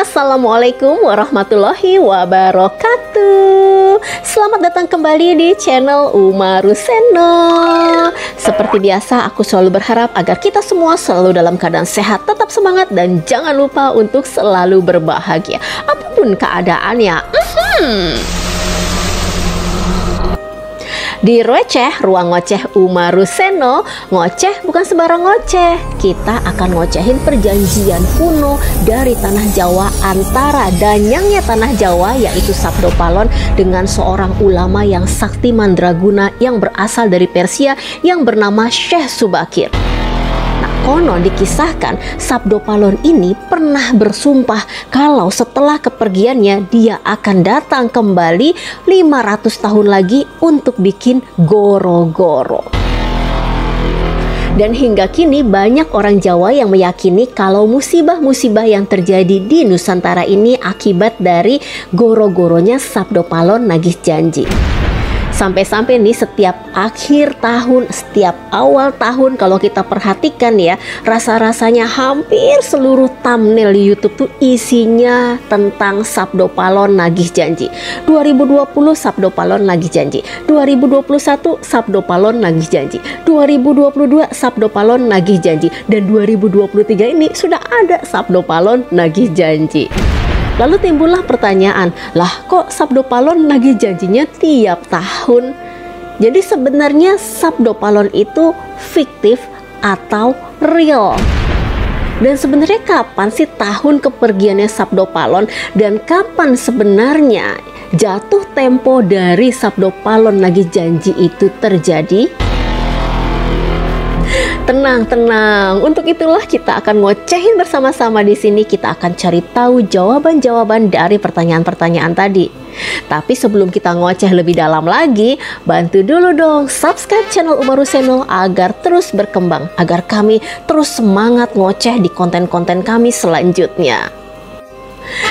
Assalamualaikum warahmatullahi wabarakatuh. Selamat datang kembali di channel Umaruseno. Seperti biasa, aku selalu berharap agar kita semua selalu dalam keadaan sehat, tetap semangat, dan jangan lupa untuk selalu berbahagia apapun keadaannya. Di Receh, ruang ngoceh Umaruseno, ngoceh bukan sembarang ngoceh. Kita akan ngocehin perjanjian kuno dari tanah Jawa antara danyangnya tanah Jawa, yaitu Sabdo Palon, dengan seorang ulama yang sakti mandraguna yang berasal dari Persia yang bernama Syekh Subakir. Konon dikisahkan Sabdo Palon ini pernah bersumpah kalau setelah kepergiannya dia akan datang kembali 500 tahun lagi untuk bikin goro-goro. Dan hingga kini banyak orang Jawa yang meyakini kalau musibah-musibah yang terjadi di Nusantara ini akibat dari goro-goronya Sabdo Palon nagih janji. Sampai-sampai nih setiap akhir tahun, setiap awal tahun, kalau kita perhatikan ya, rasa-rasanya hampir seluruh thumbnail di YouTube tuh isinya tentang Sabdo Palon nagih janji. 2020 Sabdo Palon nagih janji, 2021 Sabdo Palon nagih janji, 2022 Sabdo Palon nagih janji, dan 2023 ini sudah ada Sabdo Palon nagih janji. Lalu timbullah pertanyaan, lah kok Sabdo Palon nagih janjinya tiap tahun? Jadi sebenarnya Sabdo Palon itu fiktif atau real? Dan sebenarnya kapan sih tahun kepergiannya Sabdo Palon, dan kapan sebenarnya jatuh tempo dari Sabdo Palon nagih janji itu terjadi? Tenang. Untuk itulah kita akan ngocehin bersama-sama di sini. Kita akan cari tahu jawaban-jawaban dari pertanyaan-pertanyaan tadi. Tapi sebelum kita ngoceh lebih dalam lagi, bantu dulu dong subscribe channel Umaruseno agar terus berkembang, agar kami terus semangat ngoceh di konten-konten kami selanjutnya.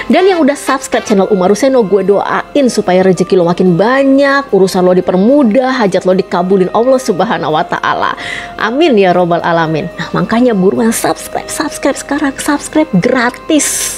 Dan yang udah subscribe channel Umaruseno, gue doain supaya rezeki lo makin banyak, urusan lo dipermudah, hajat lo dikabulin Allah Subhanahu wa Ta'ala. Amin ya robbal alamin. Nah, makanya buruan subscribe sekarang, subscribe gratis.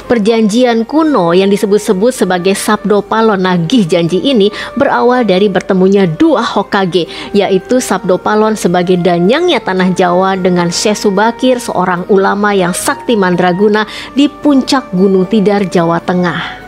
Perjanjian kuno yang disebut-sebut sebagai Sabdo Palon nagih janji ini berawal dari bertemunya dua Hokage, yaitu Sabdo Palon sebagai danyangnya tanah Jawa dengan Syekh Subakir, seorang ulama yang sakti mandraguna di puncak Gunung Tidar, Jawa Tengah.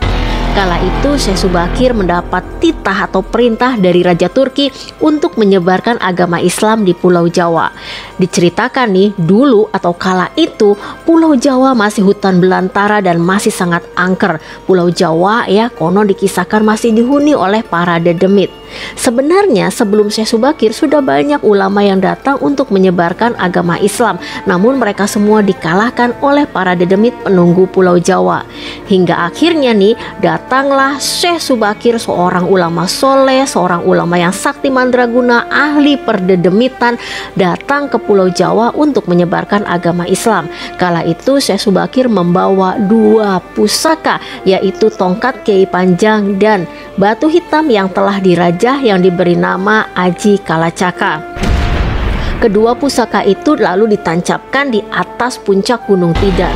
Kala itu Syekh Subakir mendapat titah atau perintah dari Raja Turki untuk menyebarkan agama Islam di Pulau Jawa. Diceritakan nih, dulu atau kala itu Pulau Jawa masih hutan belantara dan masih sangat angker. Pulau Jawa ya konon dikisahkan masih dihuni oleh para dedemit. Sebenarnya sebelum Syekh Subakir sudah banyak ulama yang datang untuk menyebarkan agama Islam, namun mereka semua dikalahkan oleh para dedemit penunggu Pulau Jawa. Hingga akhirnya nih datanglah Syekh Subakir, seorang ulama soleh, seorang ulama yang sakti mandraguna, ahli perdedemitan, datang ke Pulau Jawa untuk menyebarkan agama Islam. Kala itu Syekh Subakir membawa dua pusaka, yaitu tongkat Kiai Panjang dan batu hitam yang telah dirajah yang diberi nama Aji Kalacaka. Kedua pusaka itu lalu ditancapkan di atas puncak Gunung Tidar.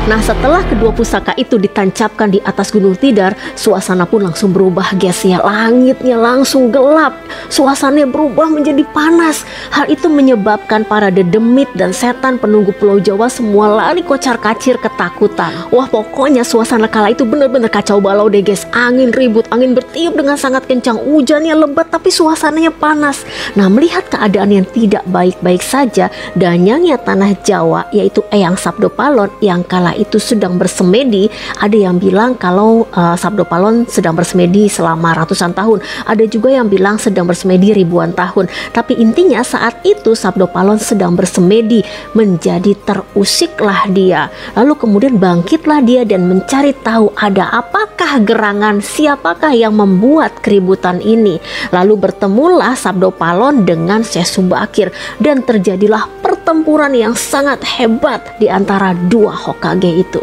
Nah, setelah kedua pusaka itu ditancapkan di atas Gunung Tidar, suasana pun langsung berubah, guys ya. Langitnya langsung gelap, suasananya berubah menjadi panas. Hal itu menyebabkan para dedemit dan setan penunggu Pulau Jawa semua lari kocar-kacir ketakutan. Wah, pokoknya suasana kala itu bener-bener kacau balau deh, guys. Angin ribut, angin bertiup dengan sangat kencang, hujannya lebat tapi suasananya panas. Nah, melihat keadaan yang tidak baik-baik saja, danyangnya tanah Jawa, yaitu Eyang Sabdo Palon yang kala itu sedang bersemedi. Ada yang bilang kalau Sabdo Palon sedang bersemedi selama ratusan tahun, ada juga yang bilang sedang bersemedi ribuan tahun. Tapi intinya saat itu Sabdo Palon sedang bersemedi, menjadi terusiklah dia. Lalu kemudian bangkitlah dia dan mencari tahu ada apakah gerangan, siapakah yang membuat keributan ini. Lalu bertemulah Sabdo Palon dengan Syekh Subakir dan terjadilah pertempuran yang sangat hebat di antara dua Hokage itu.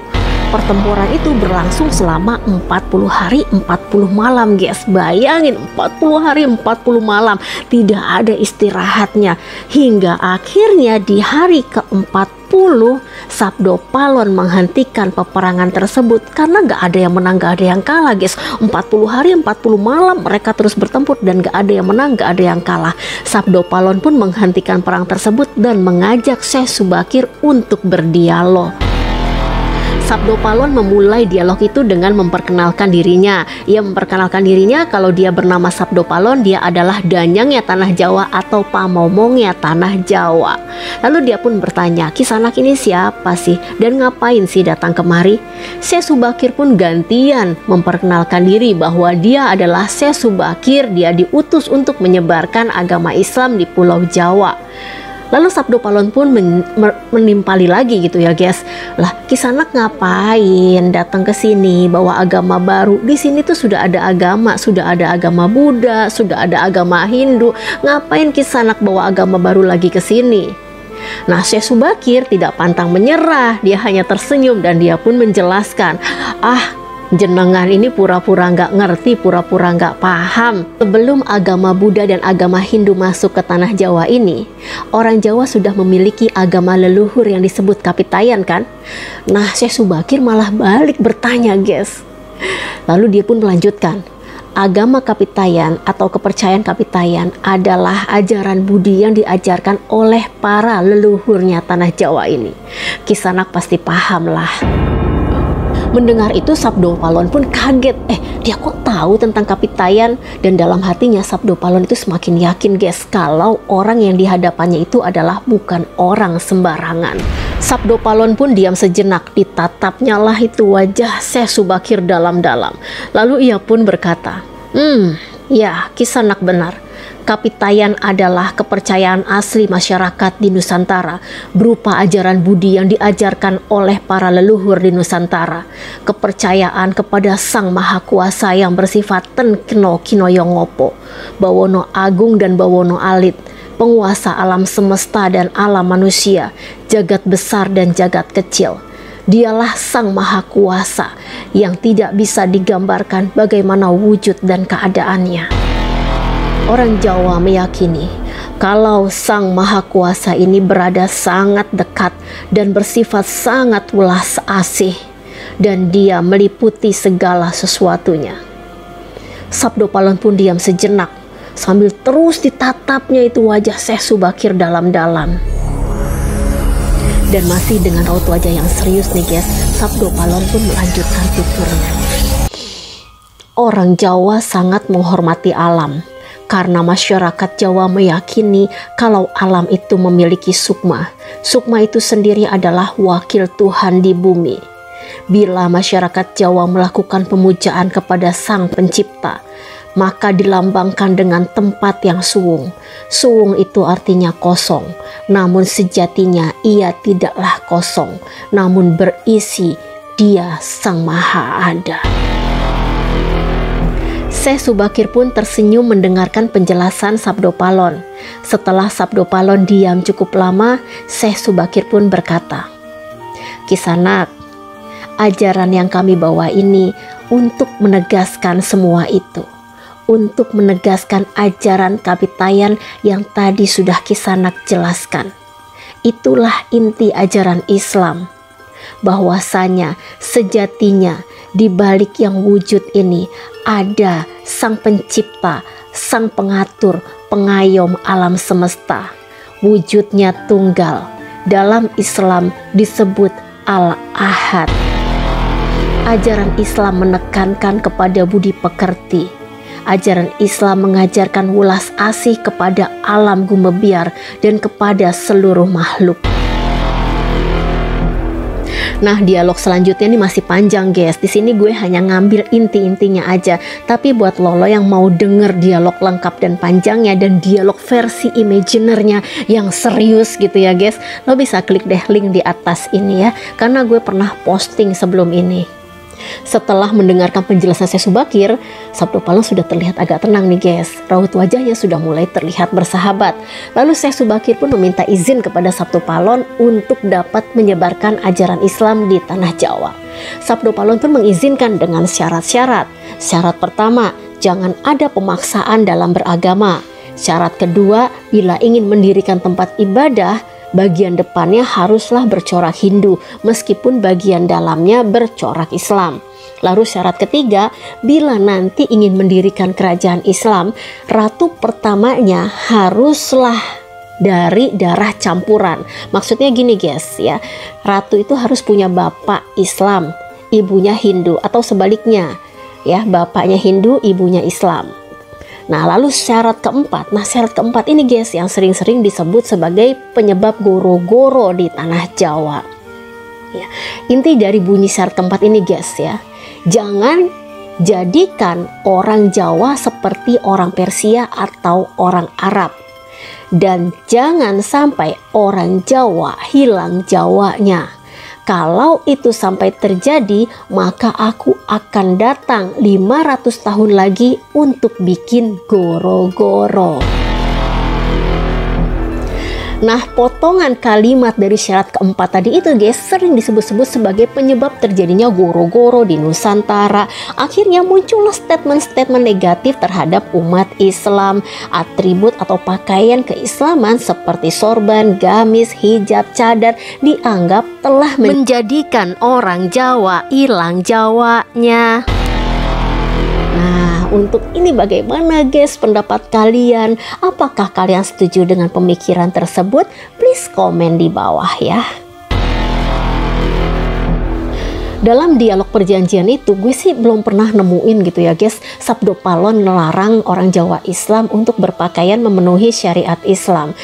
pertempuran itu berlangsung selama 40 hari 40 malam guys. Bayangin 40 hari 40 malam tidak ada istirahatnya. Hingga akhirnya di hari ke-40 Sabdo Palon menghentikan peperangan tersebut karena gak ada yang menang, gak ada yang kalah guys. 40 hari 40 malam mereka terus bertempur dan gak ada yang menang, gak ada yang kalah. Sabdo Palon pun menghentikan perang tersebut dan mengajak Syekh Subakir untuk berdialog. Sabdo Palon memulai dialog itu dengan memperkenalkan dirinya. Ia memperkenalkan dirinya kalau dia bernama Sabdo Palon, dia adalah danyangnya tanah Jawa atau pamomongnya tanah Jawa. Lalu dia pun bertanya, Kisanak ini siapa sih dan ngapain sih datang kemari? Syekh Subakir pun gantian memperkenalkan diri bahwa dia adalah Syekh Subakir, dia diutus untuk menyebarkan agama Islam di Pulau Jawa. Lalu Sabdo Palon pun menimpali lagi gitu ya guys. Lah, Kisanak ngapain datang ke sini bawa agama baru? Di sini tuh sudah ada agama Buddha, sudah ada agama Hindu. Ngapain Kisanak bawa agama baru lagi ke sini? Nah, Syekh Subakir tidak pantang menyerah. Dia hanya tersenyum dan dia pun menjelaskan, jenengan ini pura-pura nggak ngerti, pura-pura nggak paham. Sebelum agama Buddha dan agama Hindu masuk ke tanah Jawa ini, orang Jawa sudah memiliki agama leluhur yang disebut Kapitayan kan? Nah, Syekh Subakir malah balik bertanya guys. Lalu dia pun melanjutkan, agama Kapitayan atau kepercayaan Kapitayan adalah ajaran budi yang diajarkan oleh para leluhurnya tanah Jawa ini. Kisanak pasti paham lah. Mendengar itu Sabdo Palon pun kaget, dia kok tahu tentang Kapitayan? Dan dalam hatinya Sabdo Palon itu semakin yakin guys kalau orang yang dihadapannya itu adalah bukan orang sembarangan. Sabdo Palon pun diam sejenak, ditatapnya lah itu wajah Syekh Subakir dalam-dalam. Lalu ia pun berkata, ya Kisanak benar. Kapitayan adalah kepercayaan asli masyarakat di Nusantara berupa ajaran budi yang diajarkan oleh para leluhur di Nusantara. Kepercayaan kepada Sang Maha Kuasa yang bersifat Ten Keno Kinoyongopo, Bawono Agung dan Bawono Alit, penguasa alam semesta dan alam manusia, jagat besar dan jagat kecil. Dialah Sang Maha Kuasa yang tidak bisa digambarkan bagaimana wujud dan keadaannya. Orang Jawa meyakini kalau Sang Maha Kuasa ini berada sangat dekat dan bersifat sangat welas asih, dan dia meliputi segala sesuatunya. Sabdo Palon pun diam sejenak sambil terus ditatapnya itu wajah Syekh Subakir dalam-dalam. Dan masih dengan raut wajah yang serius nih guys, Sabdo Palon pun melanjutkan tuturnya. Orang Jawa sangat menghormati alam. Karena masyarakat Jawa meyakini kalau alam itu memiliki sukma. Sukma itu sendiri adalah wakil Tuhan di bumi. Bila masyarakat Jawa melakukan pemujaan kepada Sang Pencipta, maka dilambangkan dengan tempat yang suwung. Suwung itu artinya kosong, namun sejatinya ia tidaklah kosong, namun berisi Dia Sang Maha Ada. Syekh Subakir pun tersenyum mendengarkan penjelasan Sabdo Palon. Setelah Sabdo Palon diam cukup lama, Syekh Subakir pun berkata, Kisanak, ajaran yang kami bawa ini untuk menegaskan semua itu. Untuk menegaskan ajaran Kapitayan yang tadi sudah Kisanak jelaskan. Itulah inti ajaran Islam. Bahwasanya sejatinya di balik yang wujud ini ada Sang Pencipta, Sang Pengatur, Pengayom alam semesta. Wujudnya tunggal. Dalam Islam disebut Al-Ahad. Ajaran Islam menekankan kepada budi pekerti. Ajaran Islam mengajarkan welas asih kepada alam gumebiar dan kepada seluruh makhluk. Nah, dialog selanjutnya ini masih panjang guys. Di sini gue hanya ngambil inti-intinya aja. Tapi buat lo yang mau denger dialog lengkap dan panjangnya dan dialog versi imaginernya yang serius gitu ya guys, lo bisa klik deh link di atas ini ya. Karena gue pernah posting sebelum ini. Setelah mendengarkan penjelasan Syekh Subakir, Sabdo Palon sudah terlihat agak tenang nih guys. Raut wajahnya sudah mulai terlihat bersahabat. Lalu Syekh Subakir pun meminta izin kepada Sabdo Palon untuk dapat menyebarkan ajaran Islam di tanah Jawa. Sabdo Palon pun mengizinkan dengan syarat-syarat. Syarat pertama, jangan ada pemaksaan dalam beragama. Syarat kedua, bila ingin mendirikan tempat ibadah, bagian depannya haruslah bercorak Hindu, meskipun bagian dalamnya bercorak Islam. Lalu syarat ketiga, bila nanti ingin mendirikan kerajaan Islam, ratu pertamanya haruslah dari darah campuran. Maksudnya gini guys ya, ratu itu harus punya bapak Islam, ibunya Hindu, atau sebaliknya ya, bapaknya Hindu, ibunya Islam. Nah lalu syarat keempat, ini guys yang sering-sering disebut sebagai penyebab goro-goro di tanah Jawa ya. Inti dari bunyi syarat keempat ini guys ya, jangan jadikan orang Jawa seperti orang Persia atau orang Arab. Dan jangan sampai orang Jawa hilang Jawanya. Kalau itu sampai terjadi, maka aku akan datang 500 tahun lagi untuk bikin goro-goro. Nah, potongan kalimat dari syarat keempat tadi itu guys sering disebut-sebut sebagai penyebab terjadinya goro-goro di Nusantara. Akhirnya muncullah statement-statement negatif terhadap umat Islam. Atribut atau pakaian keislaman seperti sorban, gamis, hijab, cadar dianggap telah menjadikan orang Jawa hilang Jawanya. Untuk ini bagaimana guys pendapat kalian? Apakah kalian setuju dengan pemikiran tersebut? Please komen di bawah ya. Dalam dialog perjanjian itu gue sih belum pernah nemuin gitu ya guys, Sabdo Palon melarang orang Jawa Islam untuk berpakaian memenuhi syariat Islam.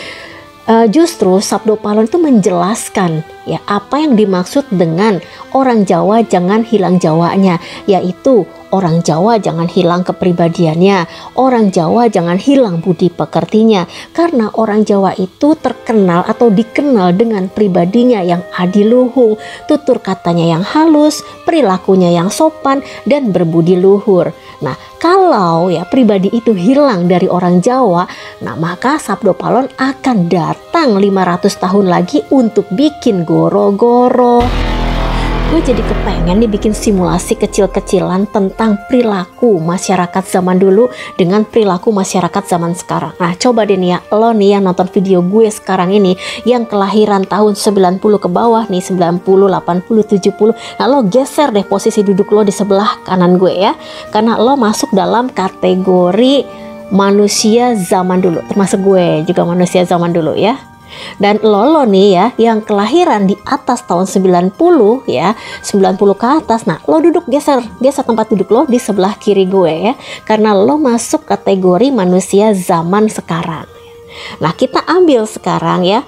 Justru Sabdo Palon itu menjelaskan ya apa yang dimaksud dengan orang Jawa jangan hilang Jawanya, yaitu orang Jawa jangan hilang kepribadiannya, orang Jawa jangan hilang budi pekertinya, karena orang Jawa itu terkenal atau dikenal dengan pribadinya yang adiluhung, tutur katanya yang halus, perilakunya yang sopan dan berbudi luhur. Nah, kalau ya pribadi itu hilang dari orang Jawa, nah maka Sabdo Palon akan datang 500 tahun lagi untuk bikin goro-goro. Gue jadi kepengen nih bikin simulasi kecil-kecilan tentang perilaku masyarakat zaman dulu dengan perilaku masyarakat zaman sekarang. Nah coba deh nih ya, lo nih yang nonton video gue sekarang ini yang kelahiran tahun 90 ke bawah nih, 90, 80, 70. Nah lo geser deh posisi duduk lo di sebelah kanan gue ya, karena lo masuk dalam kategori manusia zaman dulu, termasuk gue juga manusia zaman dulu ya. Dan lo nih ya yang kelahiran di atas tahun 90 ya, 90 ke atas. Nah lo duduk geser tempat duduk lo di sebelah kiri gue ya, karena lo masuk kategori manusia zaman sekarang. Nah kita ambil sekarang ya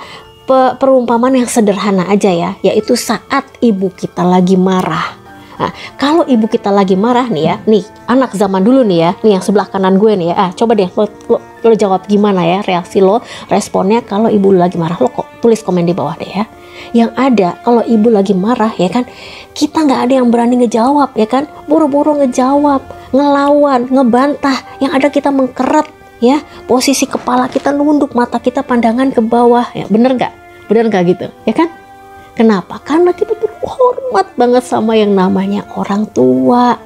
perumpamaan yang sederhana aja ya, yaitu saat ibu kita lagi marah. Nah, kalau ibu kita lagi marah nih ya, nih anak zaman dulu nih ya, nih yang sebelah kanan gue nih ya, coba deh lo jawab gimana ya reaksi lo, responnya kalau ibu lagi marah. Lo kok tulis komen di bawah deh ya. Yang ada kalau ibu lagi marah ya kan, kita nggak ada yang berani ngejawab ya kan, buru-buru ngejawab, ngelawan, ngebantah, yang ada kita mengkeret ya, posisi kepala kita nunduk, mata kita pandangan ke bawah ya, bener nggak gitu ya kan? Kenapa? Karena kita tuh hormat banget sama yang namanya orang tua.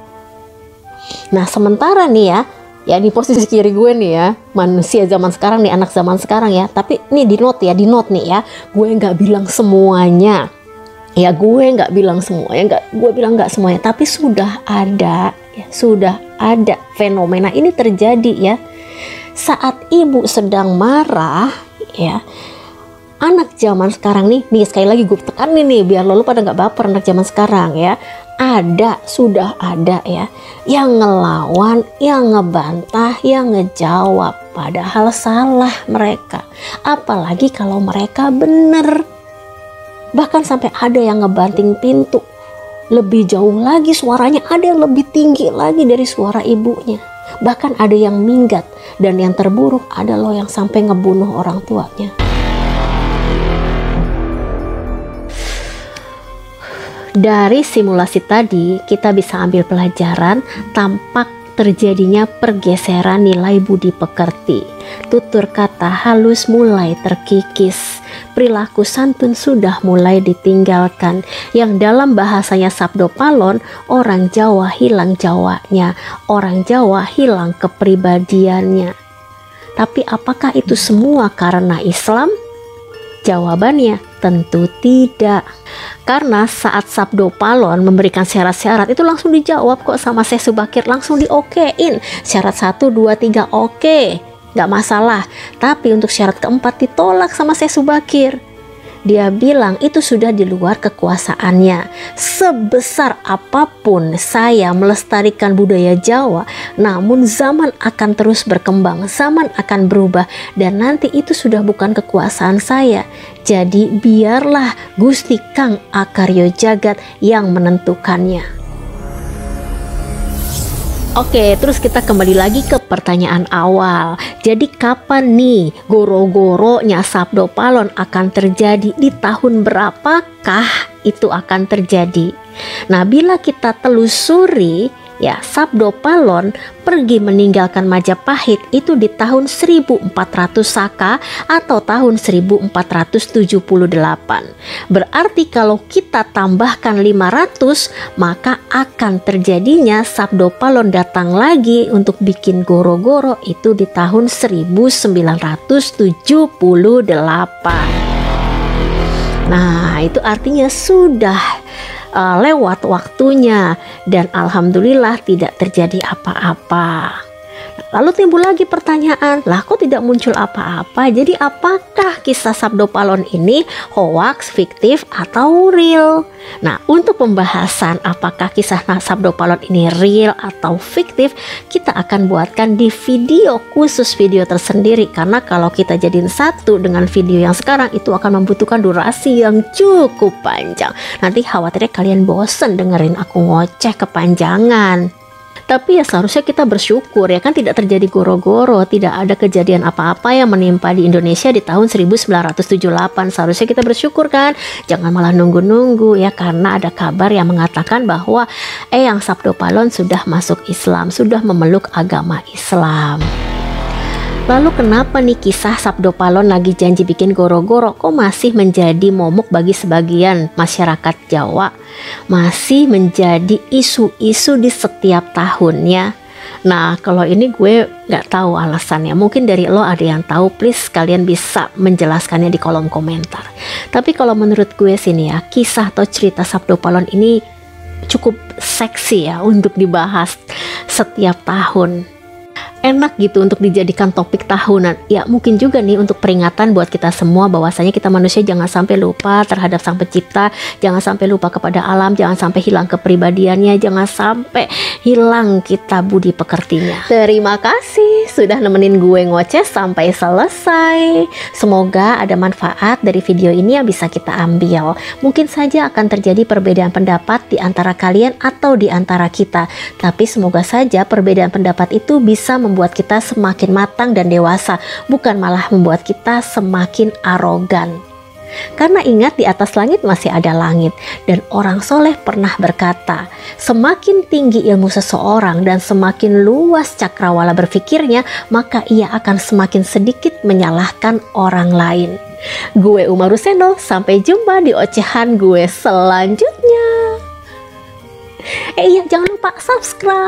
Nah sementara nih ya di posisi kiri gue nih ya, manusia zaman sekarang nih, anak zaman sekarang ya. Tapi nih di note nih ya, gue nggak bilang semuanya. Ya gue nggak bilang semuanya, gue bilang nggak semuanya. Tapi sudah ada fenomena ini terjadi ya. Saat ibu sedang marah ya, anak zaman sekarang nih sekali lagi gue tekanin nih biar lo pada nggak baper, anak zaman sekarang ya, sudah ada ya yang ngelawan, yang ngebantah, yang ngejawab padahal salah mereka, apalagi kalau mereka bener. Bahkan sampai ada yang ngebanting pintu lebih jauh lagi, suaranya ada yang lebih tinggi lagi dari suara ibunya, bahkan ada yang minggat, dan yang terburuk ada lo yang sampai ngebunuh orang tuanya. Dari simulasi tadi kita bisa ambil pelajaran, tampak terjadinya pergeseran nilai budi pekerti. Tutur kata halus mulai terkikis. perilaku santun sudah mulai ditinggalkan. Yang dalam bahasanya Sabdo Palon, orang Jawa hilang Jawanya, orang Jawa hilang kepribadiannya. Tapi apakah itu semua karena Islam? Jawabannya tentu tidak. Karena saat Sabdo Palon memberikan syarat-syarat itu langsung dijawab kok sama Syekh Subakir, langsung diokein. Syarat 1, 2, 3 oke, gak masalah. Tapi untuk syarat keempat ditolak sama Syekh Subakir. Dia bilang itu sudah di luar kekuasaannya. Sebesar apapun saya melestarikan budaya Jawa, namun zaman akan terus berkembang, zaman akan berubah, dan nanti itu sudah bukan kekuasaan saya. Jadi biarlah Gusti Kang Akaryo Jagat yang menentukannya. Oke, terus kita kembali lagi ke pertanyaan awal. Jadi kapan nih goro-goronya Sabdo Palon akan terjadi? Di tahun berapakah itu akan terjadi? Nah, bila kita telusuri, ya, Sabdo Palon pergi meninggalkan Majapahit itu di tahun 1400 Saka atau tahun 1478. Berarti kalau kita tambahkan 500, maka akan terjadinya Sabdo Palon datang lagi untuk bikin goro-goro itu di tahun 1978. Nah, itu artinya sudah lewat waktunya, dan alhamdulillah tidak terjadi apa-apa. Lalu timbul lagi pertanyaan, lah kok tidak muncul apa-apa? Jadi apakah kisah Sabdo Palon ini hoax, fiktif, atau real? Nah, untuk pembahasan apakah kisah Sabdo Palon ini real atau fiktif, kita akan buatkan di video khusus, video tersendiri. Karena kalau kita jadiin satu dengan video yang sekarang, itu akan membutuhkan durasi yang cukup panjang. Nanti khawatirnya kalian bosen dengerin aku ngoceh kepanjangan. Tapi ya seharusnya kita bersyukur, ya kan, tidak terjadi goro-goro, tidak ada kejadian apa-apa yang menimpa di Indonesia di tahun 1978. Seharusnya kita bersyukur kan, jangan malah nunggu-nunggu ya, karena ada kabar yang mengatakan bahwa yang Sabdo Palon sudah masuk Islam, sudah memeluk agama Islam. Lalu kenapa nih kisah Sabdo Palon lagi janji bikin goro-goro kok masih menjadi momok bagi sebagian masyarakat Jawa, masih menjadi isu-isu di setiap tahunnya? Nah, kalau ini gue gak tahu alasannya. Mungkin dari lo ada yang tahu, please kalian bisa menjelaskannya di kolom komentar. Tapi kalau menurut gue sih nih ya, kisah atau cerita Sabdo Palon ini cukup seksi ya untuk dibahas setiap tahun. Enak gitu untuk dijadikan topik tahunan. Ya mungkin juga nih untuk peringatan buat kita semua bahwasanya kita manusia jangan sampai lupa terhadap Sang Pencipta, jangan sampai lupa kepada alam, jangan sampai hilang kepribadiannya, jangan sampai hilang kita budi pekertinya. Terima kasih sudah nemenin gue ngoceh sampai selesai. Semoga ada manfaat dari video ini yang bisa kita ambil. Mungkin saja akan terjadi perbedaan pendapat di antara kalian atau di antara kita, tapi semoga saja perbedaan pendapat itu bisa membuat kita semakin matang dan dewasa, bukan malah membuat kita semakin arogan. Karena ingat, di atas langit masih ada langit, dan orang soleh pernah berkata, semakin tinggi ilmu seseorang dan semakin luas cakrawala berfikirnya, maka ia akan semakin sedikit menyalahkan orang lain. Gue Uma Ruseno, sampai jumpa di ocehan gue selanjutnya. Iya, jangan lupa subscribe.